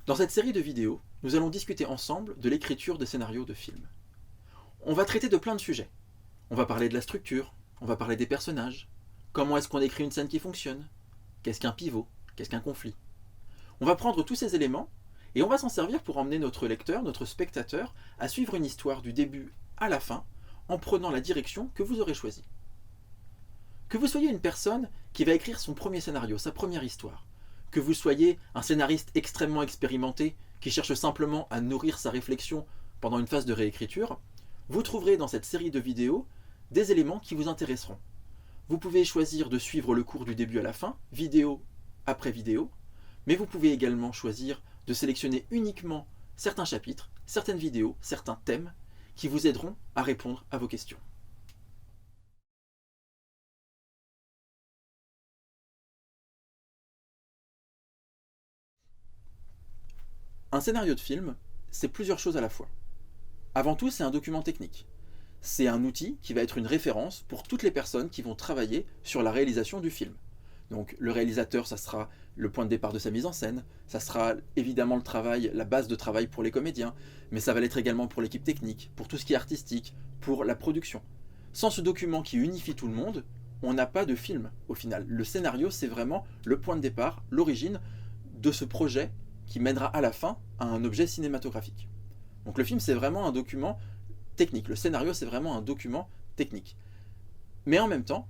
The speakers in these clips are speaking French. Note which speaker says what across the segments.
Speaker 1: Dans cette série de vidéos, nous allons discuter ensemble de l'écriture des scénarios de films. On va traiter de plein de sujets. On va parler de la structure, on va parler des personnages, comment est-ce qu'on écrit une scène qui fonctionne, qu'est-ce qu'un pivot, qu'est-ce qu'un conflit. On va prendre tous ces éléments et on va s'en servir pour emmener notre lecteur, notre spectateur, à suivre une histoire du début à la fin en prenant la direction que vous aurez choisie. Que vous soyez une personne qui va écrire son premier scénario, sa première histoire, que vous soyez un scénariste extrêmement expérimenté qui cherche simplement à nourrir sa réflexion pendant une phase de réécriture, vous trouverez dans cette série de vidéos des éléments qui vous intéresseront. Vous pouvez choisir de suivre le cours du début à la fin, vidéo après vidéo, mais vous pouvez également choisir de sélectionner uniquement certains chapitres, certaines vidéos, certains thèmes qui vous aideront à répondre à vos questions. Un scénario de film, c'est plusieurs choses à la fois. Avant tout, c'est un document technique. C'est un outil qui va être une référence pour toutes les personnes qui vont travailler sur la réalisation du film. Donc le réalisateur, ça sera le point de départ de sa mise en scène, ça sera évidemment le travail, la base de travail pour les comédiens, mais ça va l'être également pour l'équipe technique, pour tout ce qui est artistique, pour la production. Sans ce document qui unifie tout le monde, on n'a pas de film au final. Le scénario, c'est vraiment le point de départ, l'origine de ce projet qui mènera à la fin à un objet cinématographique. Donc le film, c'est vraiment un document technique. Le scénario, c'est vraiment un document technique. Mais en même temps,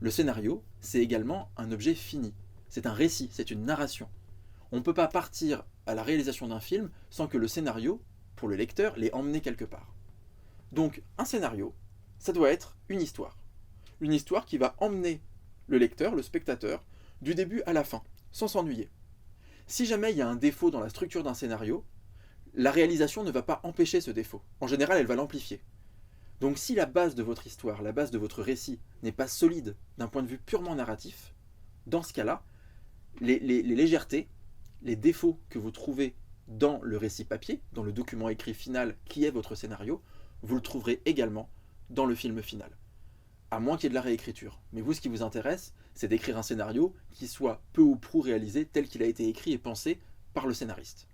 Speaker 1: le scénario, c'est également un objet fini. C'est un récit, c'est une narration. On ne peut pas partir à la réalisation d'un film sans que le scénario, pour le lecteur, l'ait emmené quelque part. Donc un scénario, ça doit être une histoire. Une histoire qui va emmener le lecteur, le spectateur, du début à la fin, sans s'ennuyer. Si jamais il y a un défaut dans la structure d'un scénario, la réalisation ne va pas empêcher ce défaut. En général, elle va l'amplifier. Donc si la base de votre histoire, la base de votre récit n'est pas solide d'un point de vue purement narratif, dans ce cas-là, les légèretés, les défauts que vous trouvez dans le récit papier, dans le document écrit final qui est votre scénario, vous le trouverez également dans le film final. À moins qu'il y ait de la réécriture. Mais vous, ce qui vous intéresse, c'est d'écrire un scénario qui soit peu ou prou réalisé tel qu'il a été écrit et pensé par le scénariste.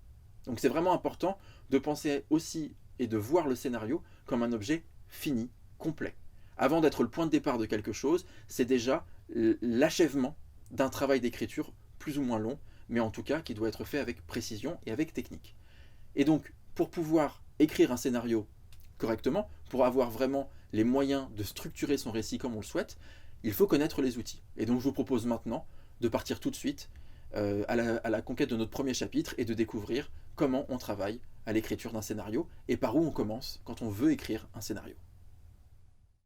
Speaker 1: Donc c'est vraiment important de penser aussi et de voir le scénario comme un objet fini, complet. Avant d'être le point de départ de quelque chose, c'est déjà l'achèvement d'un travail d'écriture plus ou moins long, mais en tout cas qui doit être fait avec précision et avec technique. Et donc, pour pouvoir écrire un scénario correctement, pour avoir vraiment les moyens de structurer son récit comme on le souhaite, il faut connaître les outils. Et donc je vous propose maintenant de partir tout de suite à la conquête de notre premier chapitre et de découvrir comment on travaille à l'écriture d'un scénario et par où on commence quand on veut écrire un scénario.